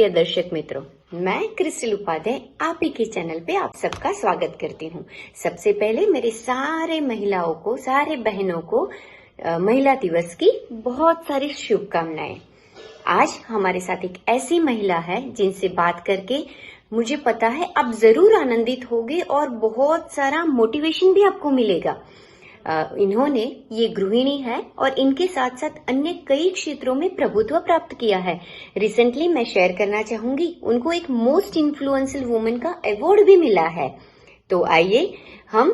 प्रिय दर्शक मित्रों, मैं क्रिस्टल उपाध्याय आप ही के चैनल पे आप सबका स्वागत करती हूँ। सबसे पहले मेरे सारे महिलाओं को, सारे बहनों को महिला दिवस की बहुत सारी शुभकामनाएं। आज हमारे साथ एक ऐसी महिला है जिनसे बात करके मुझे पता है आप जरूर आनंदित होगे और बहुत सारा मोटिवेशन भी आपको मिलेगा। इन्होंने ये गृहिणी है और इनके साथ साथ अन्य कई क्षेत्रों में प्रभुत्व प्राप्त किया है। रिसेंटली मैं शेयर करना चाहूंगी, उनको एक मोस्ट इन्फ्लुएंशियल वुमन का अवार्ड भी मिला है। तो आइए हम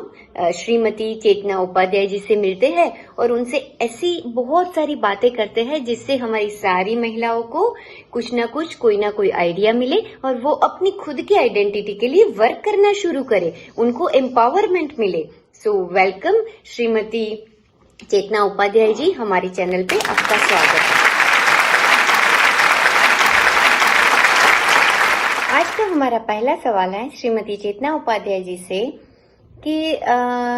श्रीमती चेतना उपाध्याय जी से मिलते हैं और उनसे ऐसी बहुत सारी बातें करते हैं जिससे हमारी सारी महिलाओं को कुछ ना कुछ, कोई ना कोई आइडिया मिले और वो अपनी खुद की आइडेंटिटी के लिए वर्क करना शुरू करे, उनको एम्पावरमेंट मिले। सो वेलकम श्रीमती चेतना उपाध्याय जी, हमारे चैनल पे आपका स्वागत है। आज का हमारा पहला सवाल है श्रीमती चेतना उपाध्याय जी से कि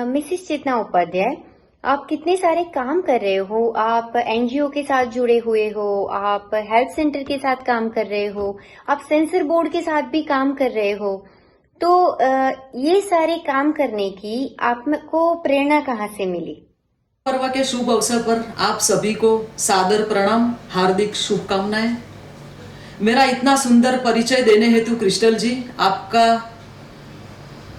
मिसेस चेतना उपाध्याय, आप कितने सारे काम कर रहे हो। आप एनजीओ के साथ जुड़े हुए हो, आप हेल्थ सेंटर के साथ काम कर रहे हो, आप सेंसर बोर्ड के साथ भी काम कर रहे हो। तो ये सारे काम करने की आपको प्रेरणा कहाँ से मिली? पर्व के शुभ अवसर पर आप सभी को सादर प्रणाम, हार्दिक शुभकामनाएं। मेरा इतना सुंदर परिचय देने हेतु क्रिस्टल जी आपका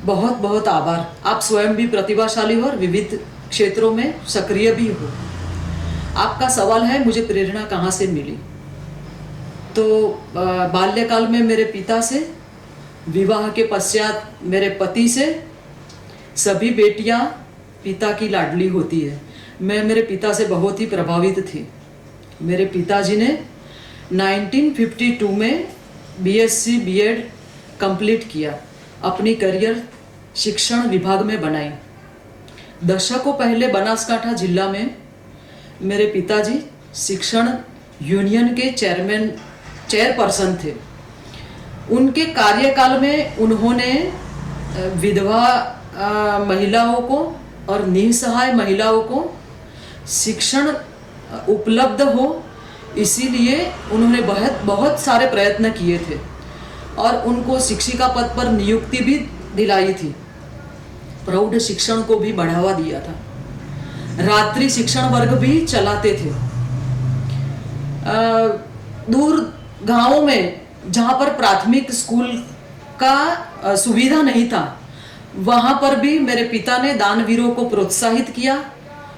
बहुत बहुत आभार। आप स्वयं भी प्रतिभाशाली हो और विविध क्षेत्रों में सक्रिय भी हो। आपका सवाल है मुझे प्रेरणा कहाँ से मिली। तो बाल्यकाल में मेरे पिता से, विवाह के पश्चात मेरे पति से। सभी बेटियां पिता की लाडली होती है। मैं मेरे पिता से बहुत ही प्रभावित थी। मेरे पिताजी ने 1952 में बीएससी बीएड कंप्लीट किया, अपनी करियर शिक्षण विभाग में बनाई। दशकों पहले बनासकांठा जिला में मेरे पिताजी शिक्षण यूनियन के चेयरपर्सन थे। उनके कार्यकाल में उन्होंने विधवा महिलाओं को और निसहाय महिलाओं को शिक्षण उपलब्ध हो, इसीलिए उन्होंने बहुत सारे प्रयत्न किए थे और उनको शिक्षिका पद पर नियुक्ति भी दिलाई थी। प्रौढ़ शिक्षण को भी बढ़ावा दिया था। रात्रि शिक्षण वर्ग भी चलाते थे। दूर गांवों में जहाँ पर प्राथमिक स्कूल का सुविधा नहीं था, वहाँ पर भी मेरे पिता ने दानवीरों को प्रोत्साहित किया।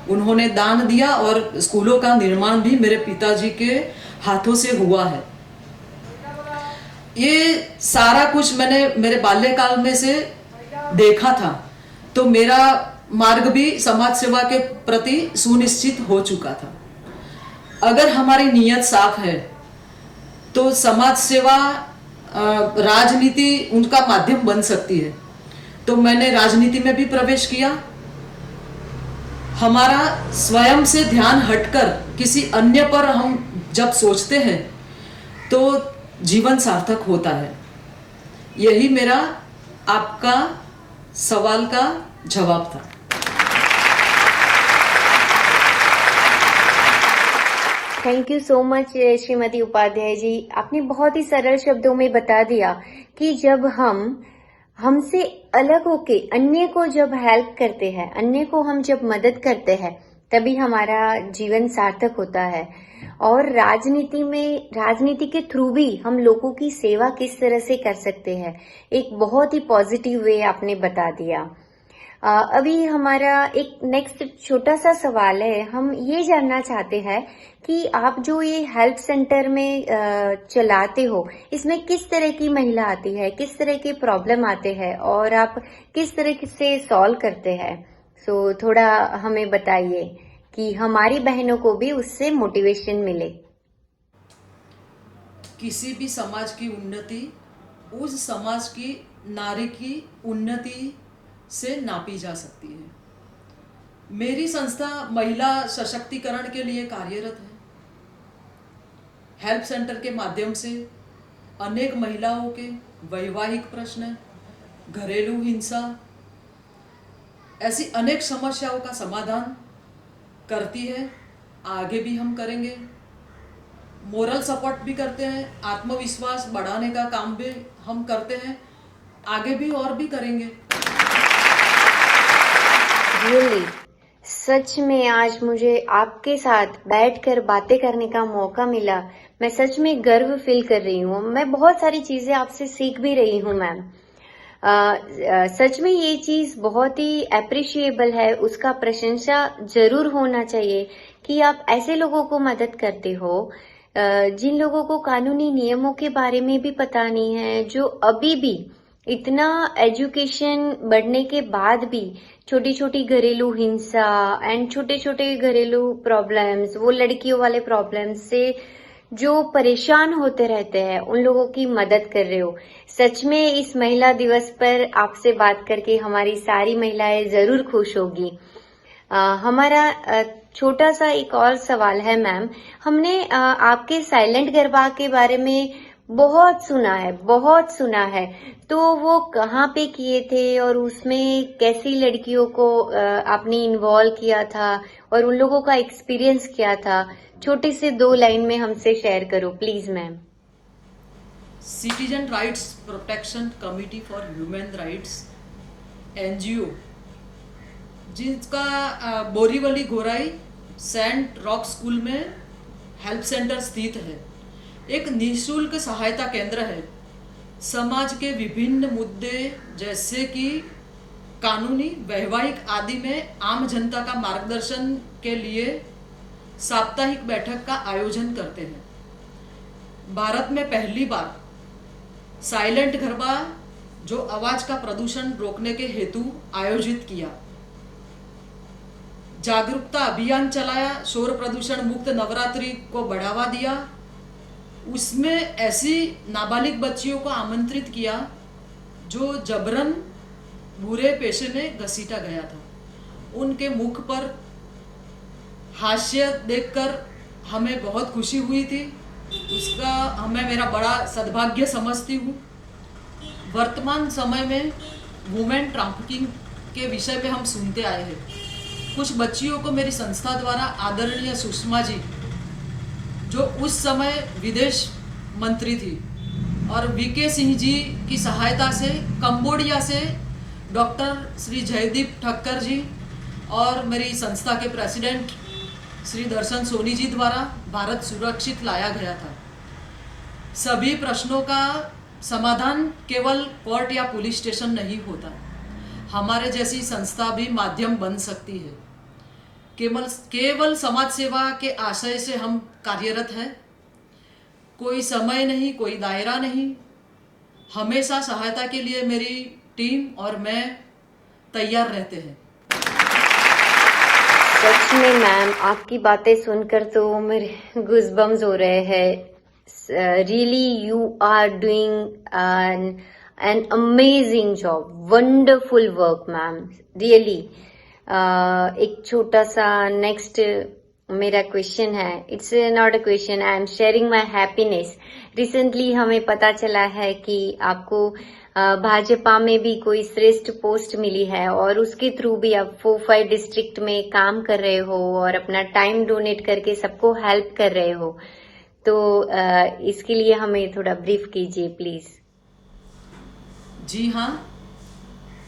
उन्होंने दान दिया और स्कूलों का निर्माण भी मेरे पिताजी के हाथों से हुआ है। ये सारा कुछ मैंने मेरे बाल्यकाल में से देखा था, तो मेरा मार्ग भी समाज सेवा के प्रति सुनिश्चित हो चुका था। अगर हमारी नीयत साफ है तो समाज सेवा, राजनीति उनका माध्यम बन सकती है। तो मैंने राजनीति में भी प्रवेश किया। हमारा स्वयं से ध्यान हटकर किसी अन्य पर हम जब सोचते हैं तो जीवन सार्थक होता है। यही मेरा आपका सवाल का जवाब था। Thank you so much Shrimati Upadhyay ji. आपने बहुत ही सरल शब्दों में बता दिया कि जब हम हमसे अलग होके अन्य को जब हेल्प करते हैं, अन्य को हम जब मदद करते हैं, तभी हमारा जीवन सार्थक होता है। और राजनीति के थ्रू भी हम लोगों की सेवा किस तरह से कर सकते हैं, एक बहुत ही पॉजिटिव वे आपने बता दिया। अभी हमारा एक नेक्स्ट छोटा सा सवाल है। हम ये जानना चाहते हैं कि आप जो ये हेल्थ सेंटर में चलाते हो, इसमें किस तरह की महिला आती है, किस तरह के प्रॉब्लम आते हैं और आप किस तरह से सॉल्व करते हैं। सो थोड़ा हमें बताइए कि हमारी बहनों को भी उससे मोटिवेशन मिले। किसी भी समाज की उन्नति उस समाज की नारी की उन्नति से नापी जा सकती है। मेरी संस्था महिला सशक्तिकरण के लिए कार्यरत है। हेल्प सेंटर के माध्यम से अनेक महिलाओं के वैवाहिक प्रश्न, घरेलू हिंसा, ऐसी अनेक समस्याओं का समाधान करती है। आगे भी हम करेंगे। मोरल सपोर्ट भी करते हैं, आत्मविश्वास बढ़ाने का काम भी हम करते हैं, आगे भी और भी करेंगे। रियली सच में आज मुझे आपके साथ बैठकर बातें करने का मौका मिला। मैं सच में गर्व फील कर रही हूँ। मैं बहुत सारी चीजें आपसे सीख भी रही हूँ मैम। सच में ये चीज बहुत ही अप्रिशिएबल है, उसका प्रशंसा जरूर होना चाहिए कि आप ऐसे लोगों को मदद करते हो जिन लोगों को कानूनी नियमों के बारे में भी पता नहीं है, जो अभी भी इतना एजुकेशन बढ़ने के बाद भी छोटी छोटी घरेलू हिंसा एंड छोटे छोटे घरेलू प्रॉब्लम्स, वो लड़कियों वाले प्रॉब्लम्स से जो परेशान होते रहते हैं, उन लोगों की मदद कर रहे हो। सच में इस महिला दिवस पर आपसे बात करके हमारी सारी महिलाएं जरूर खुश होगी। हमारा छोटा सा एक और सवाल है मैम। हमने आपके साइलेंट गरबा के बारे में बहुत सुना है। तो वो कहाँ पे किए थे और उसमें कैसी लड़कियों को आपने इन्वॉल्व किया था और उन लोगों का एक्सपीरियंस क्या था? छोटे से 2 लाइन में हमसे शेयर करो please ma'am. Citizen rights protection committee for human rights, NGO, जिसका बोरीवली गोराई सेंट रॉक स्कूल में हेल्प सेंटर स्थित है, एक निःशुल्क सहायता केंद्र है। समाज के विभिन्न मुद्दे जैसे कि कानूनी, वैवाहिक आदि में आम जनता का मार्गदर्शन के लिए साप्ताहिक बैठक का आयोजन करते हैं। भारत में पहली बार साइलेंट गरबा, जो आवाज का प्रदूषण रोकने के हेतु आयोजित किया, जागरूकता अभियान चलाया, शोर प्रदूषण मुक्त नवरात्रि को बढ़ावा दिया। उसमें ऐसी नाबालिग बच्चियों को आमंत्रित किया जो जबरन बुरे पेशे में घसीटा गया था। उनके मुख पर हास्य देखकर हमें बहुत खुशी हुई थी। उसका हमें मेरा बड़ा सद्भाग्य समझती हूँ। वर्तमान समय में वुमेन ट्रैफिकिंग के विषय में हम सुनते आए हैं। कुछ बच्चियों को मेरी संस्था द्वारा आदरणीय सुषमा जी, जो उस समय विदेश मंत्री थी, और वीके सिंह जी की सहायता से कंबोडिया से डॉक्टर श्री जयदीप ठक्कर जी और मेरी संस्था के प्रेसिडेंट श्री दर्शन सोनी जी द्वारा भारत सुरक्षित लाया गया था। सभी प्रश्नों का समाधान केवल कोर्ट या पुलिस स्टेशन नहीं होता। हमारे जैसी संस्था भी माध्यम बन सकती है। केवल समाज सेवा के आशय से हम कार्यरत हैं। कोई समय नहीं, कोई दायरा नहीं। हमेशा सहायता के लिए मेरी टीम और मैं तैयार रहते हैं। सच में मैम, आपकी बातें सुनकर तो मेरे गूज़बम्स हो रहे हैं। Really you are doing an amazing job, wonderful work ma'am, really. एक छोटा सा नेक्स्ट मेरा क्वेश्चन है। It's not a question, I am sharing my happiness. Recently हमें पता चला है कि आपको भाजपा में भी कोई श्रेष्ठ पोस्ट मिली है और उसके थ्रू भी आप 4-5 डिस्ट्रिक्ट में काम कर रहे हो और अपना टाइम डोनेट करके सबको हेल्प कर रहे हो। तो इसके लिए हमें थोड़ा ब्रीफ कीजिए प्लीज। जी हाँ,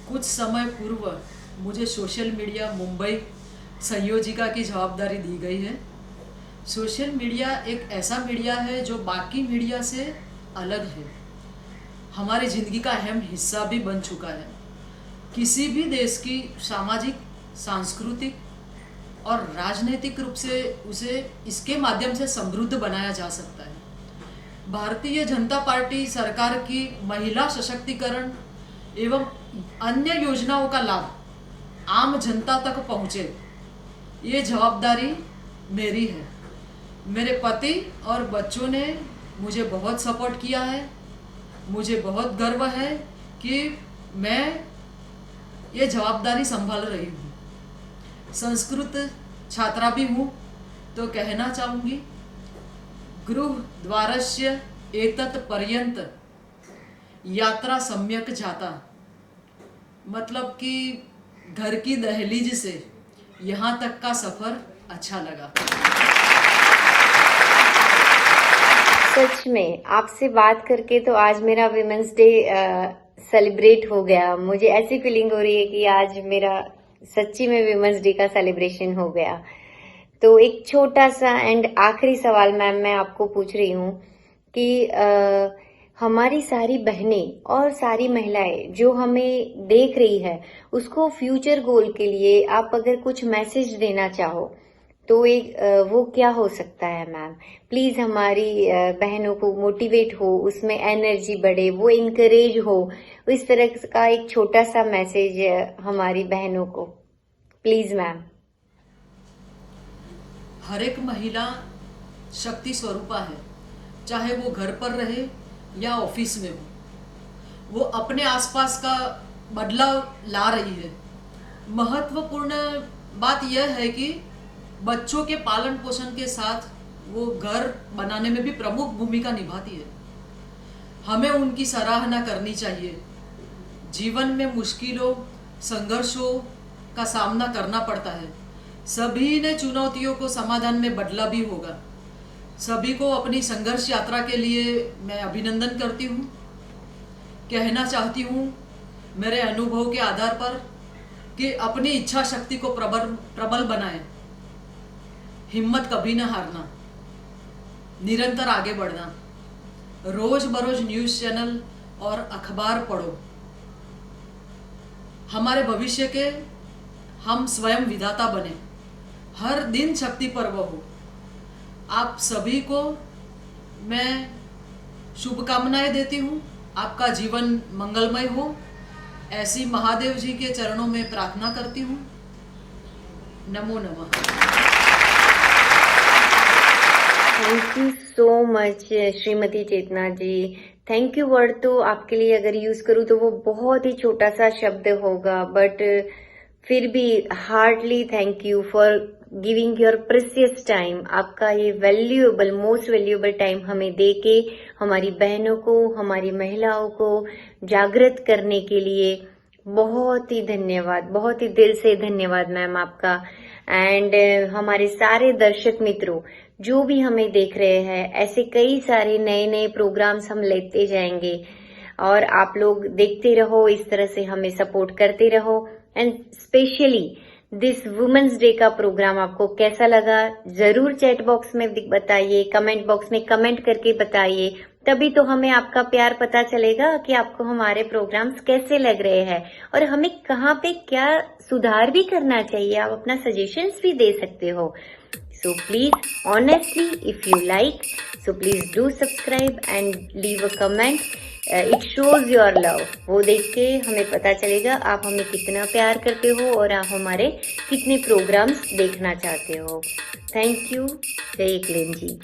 कुछ समय पूर्व मुझे सोशल मीडिया मुंबई संयोजिका की जवाबदारी दी गई है। सोशल मीडिया एक ऐसा मीडिया है जो बाकी मीडिया से अलग है, हमारी ज़िंदगी का अहम हिस्सा भी बन चुका है। किसी भी देश की सामाजिक, सांस्कृतिक और राजनीतिक रूप से उसे इसके माध्यम से समृद्ध बनाया जा सकता है। भारतीय जनता पार्टी सरकार की महिला सशक्तिकरण एवं अन्य योजनाओं का लाभ आम जनता तक पहुँचे, ये जवाबदारी मेरी है। मेरे पति और बच्चों ने मुझे बहुत सपोर्ट किया है। मुझे बहुत गर्व है कि मैं ये जवाबदारी संभाल रही हूँ। संस्कृत छात्रा भी हूँ, तो कहना चाहूँगी, गृह द्वारस्य एतत् पर्यंत यात्रा सम्यक जाता। मतलब कि घर की दहलीज से यहाँ तक का सफ़र अच्छा लगा। सच में आपसे बात करके तो आज मेरा विमेंस डे सेलिब्रेट हो गया। मुझे ऐसी फीलिंग हो रही है कि आज मेरा सच्ची में विमेंस डे का सेलिब्रेशन हो गया। तो एक छोटा सा एंड आखिरी सवाल मैम मैं आपको पूछ रही हूँ कि हमारी सारी बहनें और सारी महिलाएं जो हमें देख रही है, उसको फ्यूचर गोल के लिए आप अगर कुछ मैसेज देना चाहो तो एक वो क्या हो सकता है मैम? प्लीज हमारी बहनों को मोटिवेट हो, उसमें एनर्जी बढ़े, वो इनकरेज हो, इस तरह का एक छोटा सा मैसेज हमारी बहनों को प्लीज मैम। हर एक महिला शक्ति स्वरूपा है, चाहे वो घर पर रहे या ऑफिस में हो। वो अपने आसपास का बदलाव ला रही है। महत्वपूर्ण बात यह है कि बच्चों के पालन पोषण के साथ वो घर बनाने में भी प्रमुख भूमिका निभाती है। हमें उनकी सराहना करनी चाहिए। जीवन में मुश्किलों, संघर्षों का सामना करना पड़ता है। सभी ने चुनौतियों को समाधान में बदला भी होगा। सभी को अपनी संघर्ष यात्रा के लिए मैं अभिनंदन करती हूँ। कहना चाहती हूँ मेरे अनुभव के आधार पर कि अपनी इच्छा शक्ति को प्रबल बनाएं। हिम्मत कभी न हारना, निरंतर आगे बढ़ना। रोज बरोज न्यूज चैनल और अखबार पढ़ो। हमारे भविष्य के हम स्वयं विधाता बने। हर दिन शक्ति पर्व हो। आप सभी को मैं शुभकामनाएं देती हूँ। आपका जीवन मंगलमय हो, ऐसी महादेव जी के चरणों में प्रार्थना करती हूँ। नमो नमः। Thank you so much Shrimati Chetna ji. Thank you word तो आपके लिए अगर यूज करूँ तो वो बहुत ही छोटा सा शब्द होगा, बट फिर भी hardly thank you for giving your precious time. आपका ये वैल्यूएबल, मोस्ट वैल्यूएबल टाइम हमें दे के हमारी बहनों को, हमारी महिलाओं को जागृत करने के लिए बहुत ही धन्यवाद, बहुत ही दिल से धन्यवाद मैम आपका। एंड हमारे सारे दर्शक मित्रों जो भी हमें देख रहे हैं, ऐसे कई सारे नए नए प्रोग्राम्स हम लेते जाएंगे और आप लोग देखते रहो, इस तरह से हमें सपोर्ट करते रहो। And specially this women's day का प्रोग्राम आपको कैसा लगा जरूर चैट बॉक्स में बताइए, कमेंट बॉक्स में कमेंट करके बताइए। तभी तो हमें आपका प्यार पता चलेगा कि आपको हमारे प्रोग्राम्स कैसे लग रहे हैं और हमें कहाँ पे क्या सुधार भी करना चाहिए। आप अपना सजेशंस भी दे सकते हो। So please, honestly, if you like, so please do subscribe and leave a comment. It shows your love. वो देख के हमें पता चलेगा आप हमें कितना प्यार करते हो और आप हमारे कितने प्रोग्राम्स देखना चाहते हो। Thank you. जय क्लीन जी।